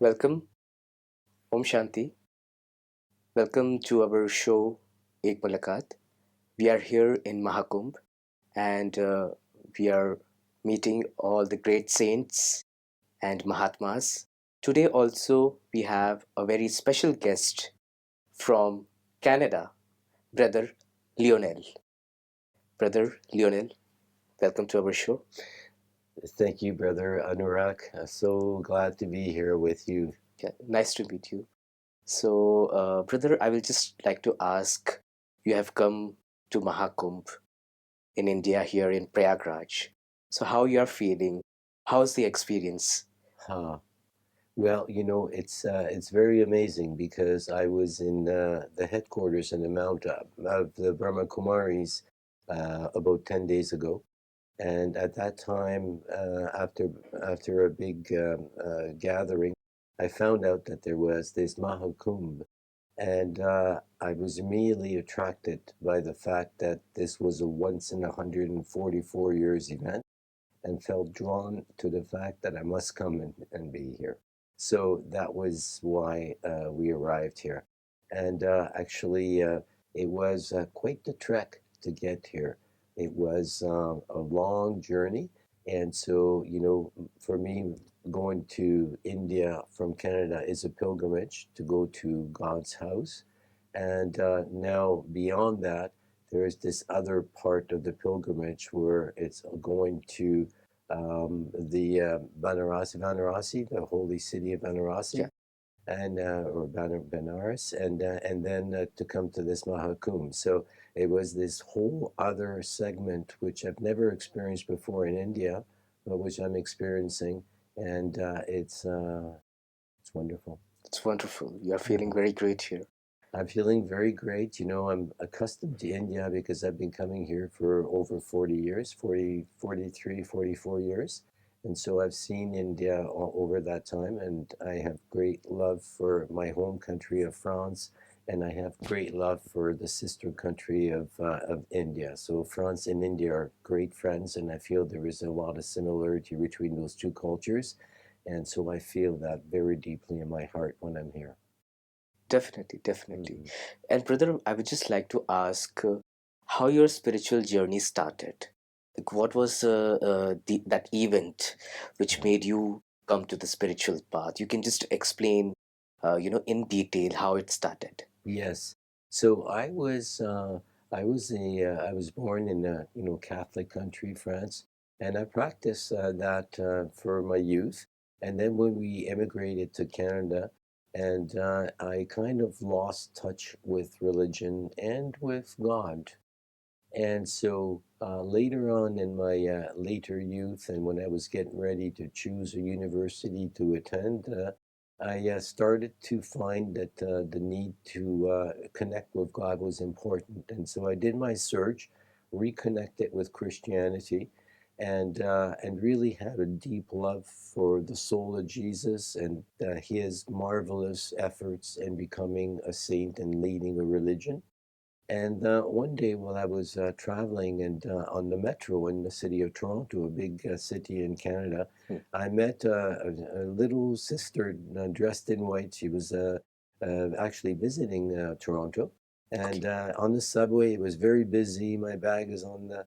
Welcome, Om Shanti. Welcome to our show, Ek Mulakat. We are here in Mahakumbh and we are meeting all the great saints and Mahatmas. Today, also, we have a very special guest from Canada, Brother Lionel. Brother Lionel, welcome to our show. Thank you, Brother Anurag. So glad to be here with you. Yeah, nice to meet you. So, brother, I will just like to ask you have come to Mahakumbh in India here in Prayagraj. So how you are feeling? How's the experience? Huh. Well, it's very amazing because I was in the headquarters in the mount of the Brahmakumaris about 10 days ago. And at that time, after a big gathering, I found out that there was this Mahakumbh. And I was immediately attracted by the fact that this was a once in 144 years event and felt drawn to the fact that I must come and be here. So that was why we arrived here. And actually, it was quite the trek to get here. It was a long journey. And so, for me, going to India from Canada is a pilgrimage to go to God's house. And now, beyond that, there is this other part of the pilgrimage where it's going to the Varanasi, the holy city of Varanasi, Yeah, and or Benares, and then to come to this Mahakumbh. So it was this whole other segment which I've never experienced before in India, but which I'm experiencing, and it's wonderful. it's wonderful. You are feeling very great here. I'm feeling very great. I'm accustomed to India because I've been coming here for over 40 years, 40, 43, 44 years. And so I've seen India all over that time. And I have great love for my home country of France. And I have great love for the sister country of India. So France and India are great friends. And I feel there is a lot of similarity between those two cultures. And so I feel that very deeply in my heart when I'm here. Definitely, definitely. Mhm. And brother, I would just like to ask how your spiritual journey started. Like, what was that event which made you come to the spiritual path? You can just explain, in detail how it started. Yes. So I was born in a Catholic country, France, and I practiced that for my youth. And then when we immigrated to Canada, and I kind of lost touch with religion and with God. And so later on in my later youth, and when I was getting ready to choose a university to attend, I started to find that the need to connect with God was important. And so I did my search, reconnected with Christianity, and really had a deep love for the soul of Jesus and his marvelous efforts in becoming a saint and leading a religion. And one day, while I was traveling and on the metro in the city of Toronto, a big city in Canada, I met a little sister dressed in white. She was actually visiting Toronto. Okay. And on the subway, it was very busy. My bag is on the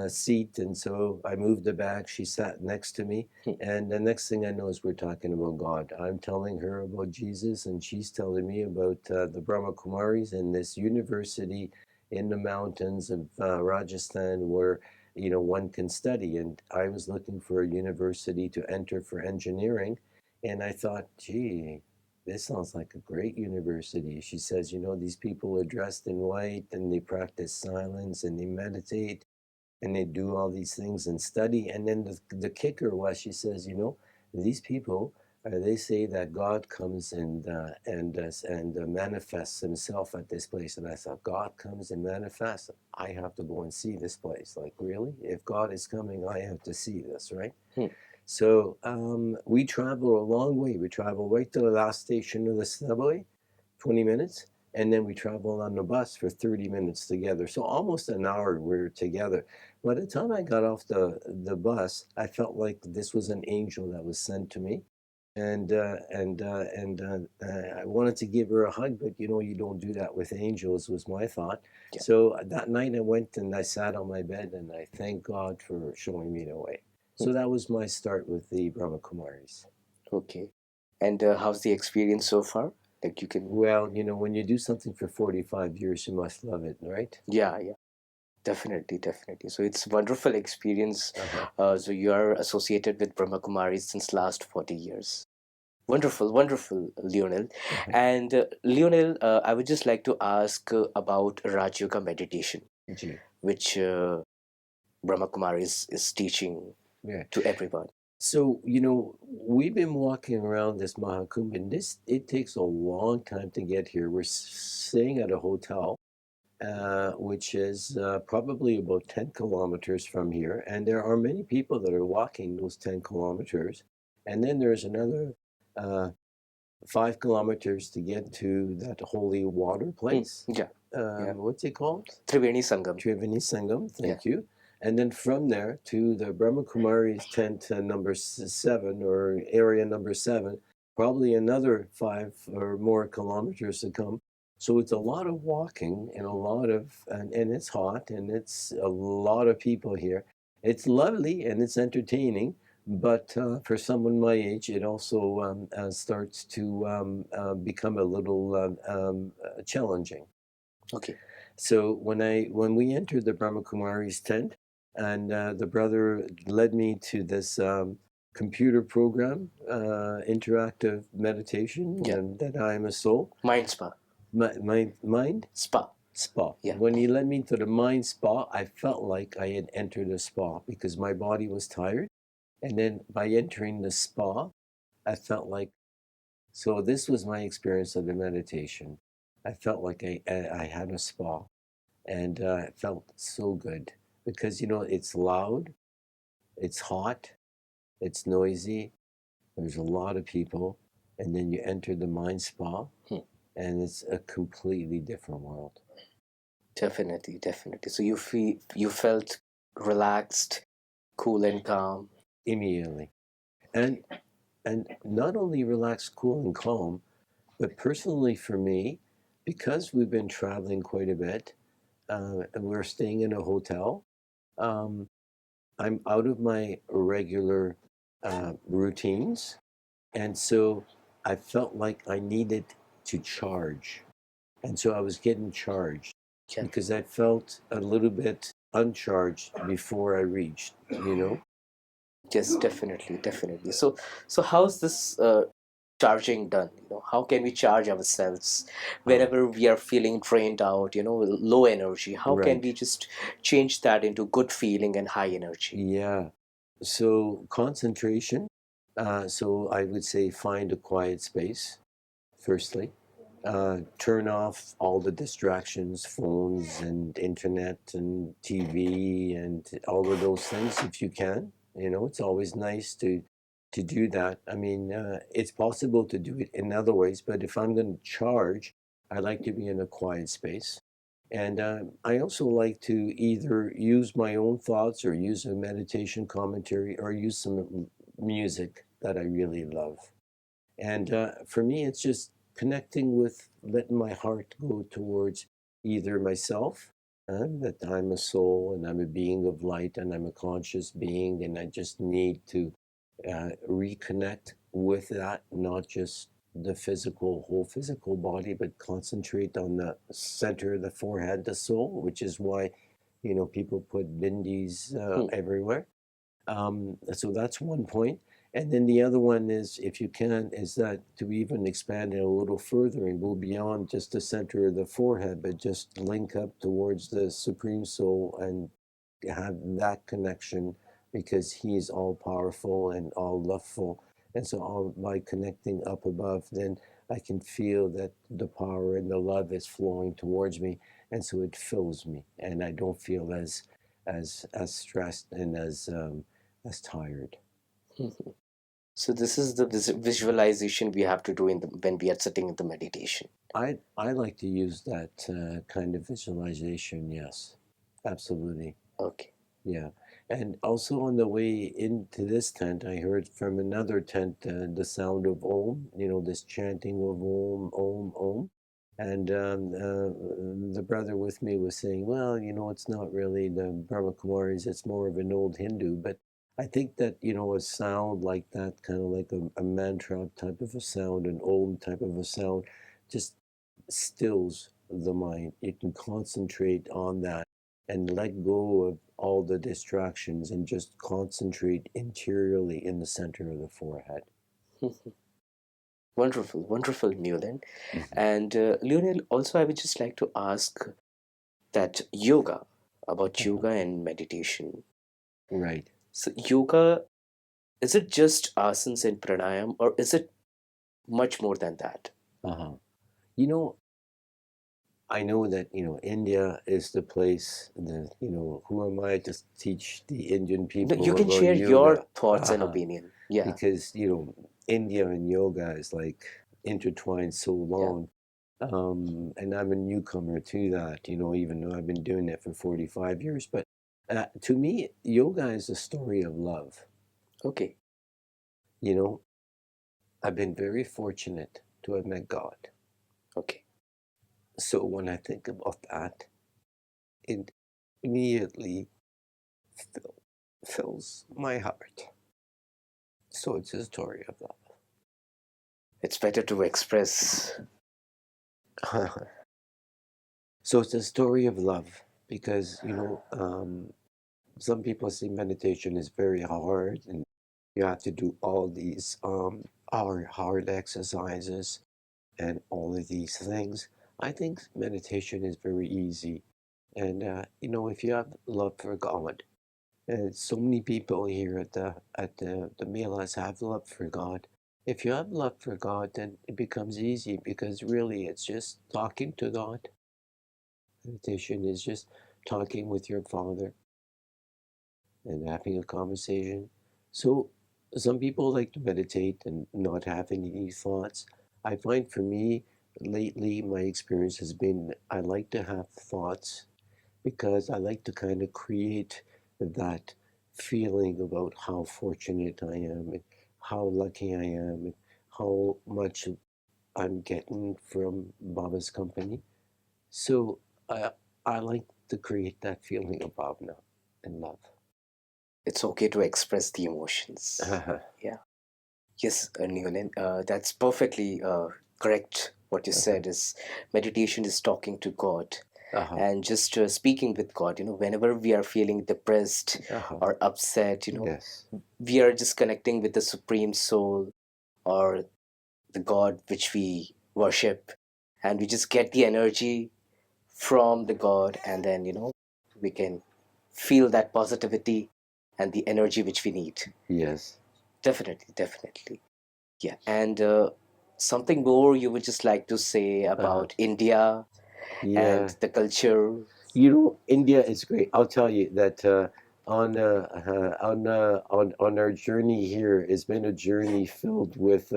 seat. And so I moved the bag. She sat next to me. And the next thing I know is we're talking about God. I'm telling her about Jesus, and she's telling me about the Brahmakumaris and this university in the mountains of Rajasthan where one can study. And I was looking for a university to enter for engineering, and I thought, gee, this sounds like a great university. She says, these people are dressed in white and they practice silence and they meditate and they do all these things and study. And then the kicker was, she says, these people, they say that God comes and manifests Himself at this place. And I thought, God comes and manifests. I have to go and see this place. Like, really? If God is coming, I have to see this, right? So we travel a long way. We travel right to the last station of the subway, 20 minutes, and then we traveled on the bus for 30 minutes together. So almost an hour we were together. By the time I got off the bus, I felt like this was an angel that was sent to me. I wanted to give her a hug, but you don't do that with angels, was my thought. Yeah. So that night I went and I sat on my bed and I thank God for showing me the way. So that was my start with the Brahmakumaris. Okay. And how's the experience so far? Like you can. Well, when you do something for 45 years, you must love it, right? Yeah, yeah. Definitely, definitely. So it's wonderful experience. Uh-huh. So you are associated with Brahmakumaris since last 40 years. Wonderful, wonderful, Lionel. Uh-huh. And Lionel, I would just like to ask about Rajyoga meditation, Gee. which Brahmakumaris is teaching Yeah. to everyone. So, we've been walking around this Mahakumbh, and it takes a long time to get here. We're staying at a hotel, which is probably about 10 kilometers from here. And there are many people that are walking those 10 kilometers. And then there's another uh, 5 kilometers to get to that holy water place. Yeah. Yeah. What's it called? Triveni Sangam. Triveni Sangam, thank you. And then from there to the Brahmakumaris tent number 7 or area number 7, probably another 5 or more kilometers to come. So it's a lot of walking and and it's hot and it's a lot of people here. It's lovely and it's entertaining, but for someone my age, it also starts to become a little challenging. Okay. So when we entered the Brahmakumaris tent, and the brother led me to this computer program, interactive meditation, and that I am a soul. Mind spa. My mind? Spa. Spa. Yeah. When he led me to the mind spa, I felt like I had entered a spa because my body was tired. And then by entering the spa, I felt like, so this was my experience of the meditation. I felt like I had a spa. And it felt so good because it's loud, it's hot, it's noisy, there's a lot of people, and then you enter the mind spa and it's a completely different world. Definitely, definitely. So you felt relaxed, cool and calm immediately. And not only relaxed, cool and calm, but personally for me, because we've been traveling quite a bit, and we're staying in a hotel, um, I'm out of my regular routines. And so I felt like I needed to charge. And so I was getting charged because I felt a little bit uncharged before I reached, Yes, definitely, definitely. So how's this charging done? How can we charge ourselves whenever we are feeling drained out, low energy? How can we just change that into good feeling and high energy? Yeah. So concentration. So I would say find a quiet space, firstly. Turn off all the distractions, phones and internet and TV and all of those things if you can. It's always nice to do that. I mean, it's possible to do it in other ways, but if I'm going to charge, I like to be in a quiet space. And I also like to either use my own thoughts or use a meditation commentary or use some music that I really love. And for me, it's just connecting with letting my heart go towards either myself, that I'm a soul and I'm a being of light and I'm a conscious being, and I just need to reconnect with that, not just the whole physical body, but concentrate on the center of the forehead, the soul, which is why, people put bindis everywhere. So that's one point. And then the other one is, if you can, is that to even expand it a little further and go beyond just the center of the forehead, but just link up towards the Supreme Soul and have that connection because He's all powerful and all loveful. And so by connecting up above, then I can feel that the power and the love is flowing towards me. And so it fills me and I don't feel as stressed and as tired. So this is the visualization we have to do when we are sitting in the meditation. I like to use that kind of visualization. Yes, absolutely. Okay. Yeah, And also on the way into this tent, I heard from another tent the sound of Om, this chanting of Om, Om, Om. And the brother with me was saying, well, it's not really the Brahmakumaris, it's more of an old Hindu. But I think that, a sound like that, kind of like a mantra type of a sound, an Om type of a sound, just stills the mind. You can concentrate on that and let go of all the distractions and just concentrate interiorly in the center of the forehead. Wonderful, wonderful, Leonel. Mhm. And Leonel, also, I would just like to ask that about yoga and meditation. Right. So, yoga, is it just asanas and pranayam, or is it much more than that? Uh-huh. You know, I know that, India is the place that, who am I to teach the Indian No, people you can about share your yoga? thoughts and Uh-huh. opinion. Yeah, Because, India and yoga is like intertwined so yeah. long. And I'm a newcomer to that, even though I've been doing it for 45 years. But to me, yoga is a story of love. Okay. You know, I've been very fortunate to have met God. Okay. So when I think about that, it immediately fills my heart. So it's a story of It's better to express. love. So it's a story of love because, some people say meditation is very hard and you have to do all these hard exercises and all of these things. I think meditation is very easy. And, if you have love for God, and so many people here at the Melas have love for God. If you have love for God, then it becomes easy because really it's just talking to God. Meditation is just talking with your Father and having a conversation. So some people like to meditate and not have any thoughts. I find for me, lately, my experience has been I like to have thoughts because I like to kind of create that feeling about how fortunate I am and how lucky I am and how much I'm getting from Baba's company. So I, I like to create that feeling of bhavna and love. It's okay to express the emotions. Yeah. Yes, Neolin, that's perfectly correct. What you said is meditation is talking to God Uh-huh. and just speaking with God. Whenever we are feeling depressed Uh-huh. or upset, Yes. we are just connecting with the Supreme Soul or the God which we worship, and we just get the energy from the God, and then, we can feel that positivity and the energy which we need. Yes. Definitely, definitely. Yeah, and something more you would just like to say Uh-huh. about India Yeah. and the culture? India is great. I'll tell you that on our journey here, it's been a journey filled with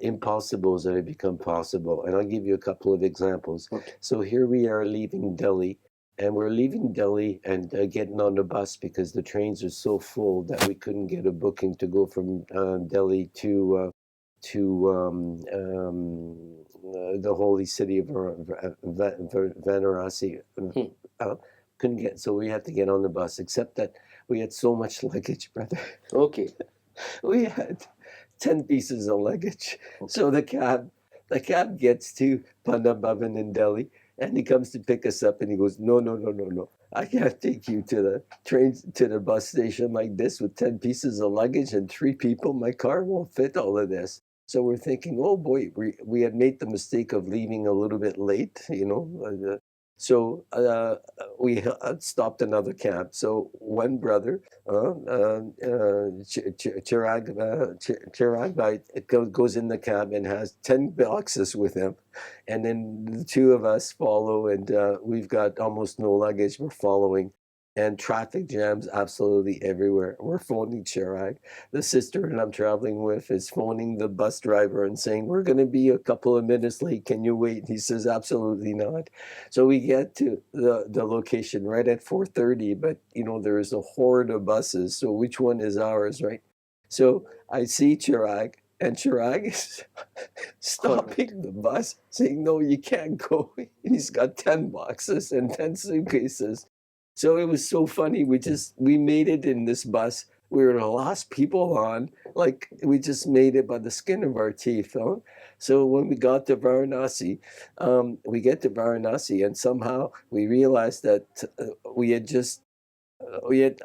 impossibles that have become possible. And I'll give you a couple of examples. Okay. So here we are leaving Delhi, and we're leaving Delhi and getting on the bus because the trains are so full that we couldn't get a booking to go from Delhi to the holy city of Varanasi. Hmm. Uh, couldn't get, so we had to get on the bus. Except that we had so much luggage, brother. Okay. We had 10 pieces of luggage. Okay. So the cab gets to Pandam Bhavan in Delhi, and he comes to pick us up, and he goes, no, no, no, no, no. I can't take you to the bus station like this with 10 pieces of luggage and 3 people. My car won't fit all of this. So we're thinking, oh boy, we had made the mistake of leaving a little bit late, So we stopped another cab. So one brother, Chirag, goes in the cab and has 10 boxes with him. And then the two of us follow, and we've got almost no luggage. We're following. and traffic jams absolutely everywhere. We're phoning Chirag. The sister that I'm traveling with is phoning the bus driver and saying, we're going to be a couple of minutes late. Can you wait? He says, absolutely not. So we get to the location right at 4:30, but there is a horde of buses. So which one is ours, right? So I see Chirag, and Chirag is stopping the bus, saying, no, you can't go. He's got 10 boxes and 10 suitcases. So it was so funny. We made it in this bus. We were the last people on. Like, we just made it by the skin of our teeth. Huh? So when we got to Varanasi, and somehow we realized that we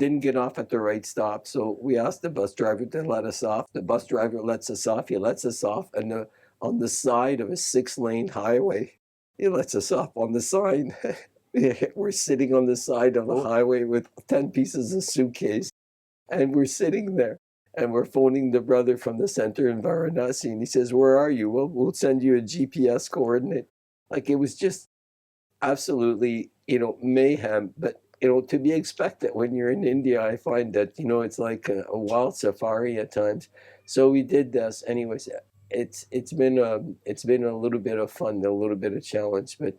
didn't get off at the right stop. So we asked the bus driver to let us off. The bus driver lets us off. He lets us off, and on the side of a 6-lane highway, he lets us off on the sign. We're sitting on the side of a highway with 10 pieces of suitcase, and we're sitting there, and we're phoning the brother from the center in Varanasi, and he says, where are you? Well, we'll send you a GPS coordinate. Like, it was just absolutely, mayhem. But, to be expected when you're in India, I find that, it's like a wild safari at times. So we did this. Anyways, it's been a little bit of fun, a little bit of challenge, but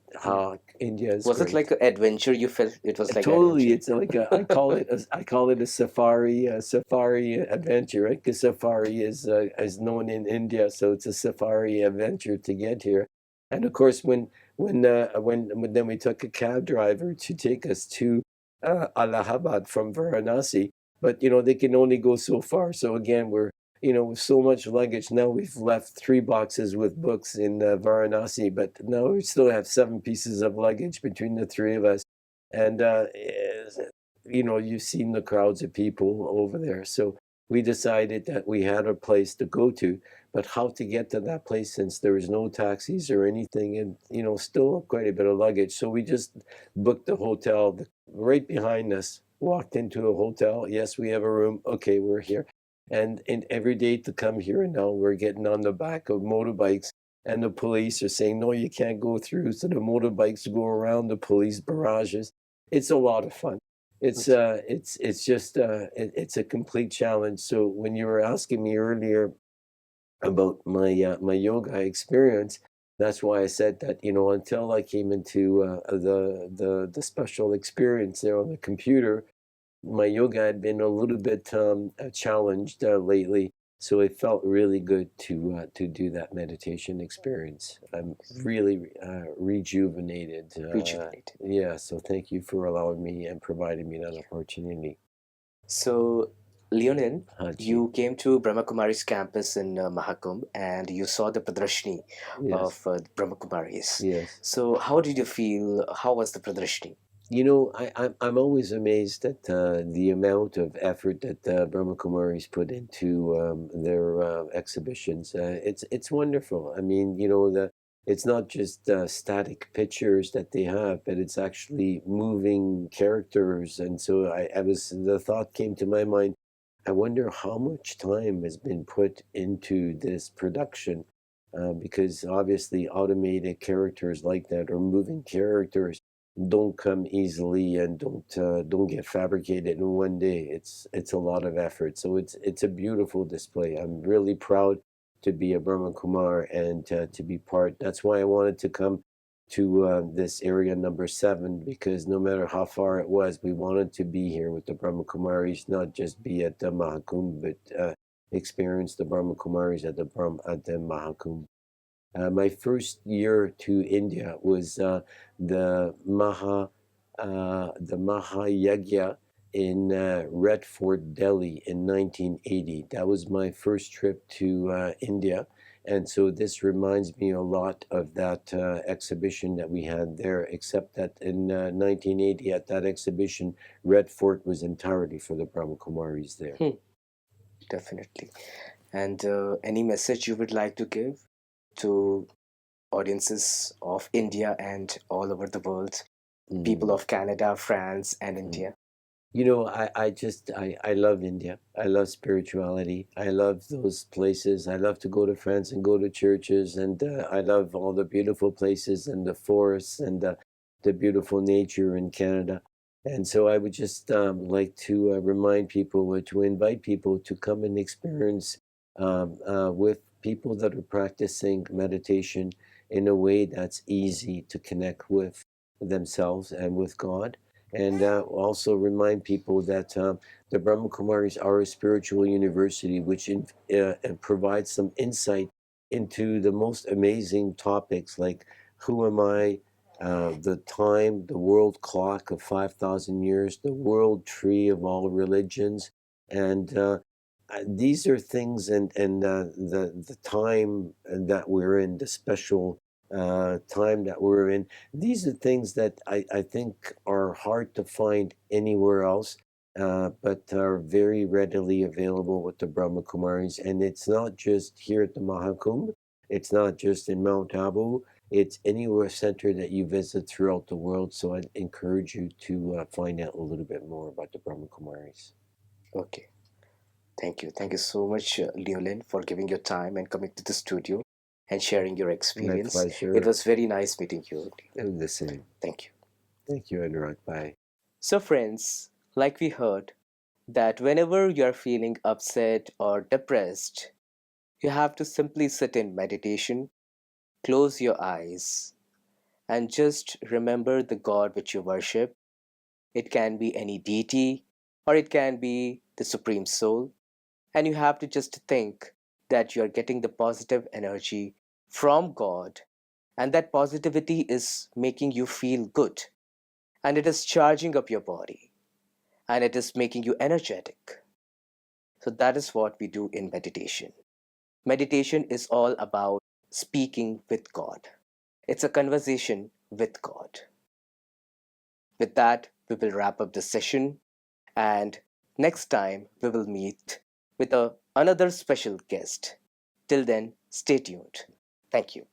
India is Was great. it like an adventure? You felt it was like Totally, adventure? it's like I call it a safari adventure, right? Because safari is known in India, so it's a safari adventure to get here. And of course, when then we took a cab driver to take us to Allahabad from Varanasi, but they can only go so far. So again, we're with so much luggage. Now we've left 3 boxes with books in Varanasi, but now we still have 7 pieces of luggage between the 3 of us. And, you've seen the crowds of people over there. So we decided that we had a place to go to, but how to get to that place since there was no taxis or anything, and, still quite a bit of luggage. So we just booked a hotel right behind us, walked into a hotel. Yes, we have a room. Okay, we're here. And every day to come here now, we're getting on the back of motorbikes, and the police are saying, no, you can't go through. So the motorbikes go around the police barrages. It's a lot of fun. It's just it's a complete challenge. So when you were asking me earlier about my yoga experience, that's why I said that until I came into the special experience there on the computer, my yoga had been a little bit challenged lately, so it felt really good to do that meditation experience. I'm really rejuvenated. Yeah, so thank you for allowing me and providing me that opportunity. So, Leonel, Haji. you came to Brahmakumaris campus in Mahakumbh, and you saw the pradarshini Yes. of Brahmakumaris. Yes. So, how did you feel? How was the pradarshini? I'm always amazed at the amount of effort that Brahmakumaris put into their exhibitions. It's wonderful. I mean, it's not just static pictures that they have, but it's actually moving characters. And so the thought came to my mind, I wonder how much time has been put into this production, because obviously automated characters like that or moving characters don't come easily and don't get fabricated in one day. It's a lot of effort. So it's a beautiful display. I'm really proud to be a Brahma Kumar and to be part. That's why I wanted to come to this area number 7, because no matter how far it was, we wanted to be here with the Brahmakumaris, not just be at the Mahakumbh, but experience the Brahmakumaris at the Mahakumbh. My first year to India was the Mahayagya in Red Fort, Delhi in 1980. That was my first trip to India. And so this reminds me a lot of that exhibition that we had there, except that in 1980 at that exhibition, Red Fort was entirely for the Brahmakumaris there. Definitely. And any message you would like to give to audiences of India and all over the world, people of Canada, France, and India? I love India. I love spirituality. I love those places. I love to go to France and go to churches, and I love all the beautiful places and the forests and the beautiful nature in Canada. And so I would just like to remind people, to invite people to come and experience with people that are practicing meditation in a way that's easy to connect with themselves and with God. And also remind people that the Brahmakumaris are a spiritual university which provides some insight into the most amazing topics like who am I, the time, the world clock of 5,000 years, the world tree of all religions. And these are things, and the time that we're in, the special time that we're in, these are things that I think are hard to find anywhere else. But are very readily available with the Brahmakumaris. And it's not just here at the Mahakumbh, it's not just in Mount Abu, it's anywhere center that you visit throughout the world. So I'd encourage you to find out a little bit more about the Brahmakumaris. Okay. Thank you. Thank you so much, Leolin, for giving your time and coming to the studio and sharing your My experience. It pleasure. was very nice meeting you. And the same. Thank you. Thank you, Anurag. Bye. So, friends, like we heard, that whenever you are feeling upset or depressed, you have to simply sit in meditation, close your eyes, and just remember the God which you worship. It can be any deity or it can be the Supreme Soul. And you have to just think that you are getting the positive energy from God, and that positivity is making you feel good, and it is charging up your body, and it is making you energetic. So, that is what we do in meditation. Meditation is all about speaking with God, it's a conversation with God. With that, we will wrap up the session, and next time we will meet with another special guest. Till then, stay tuned. Thank you.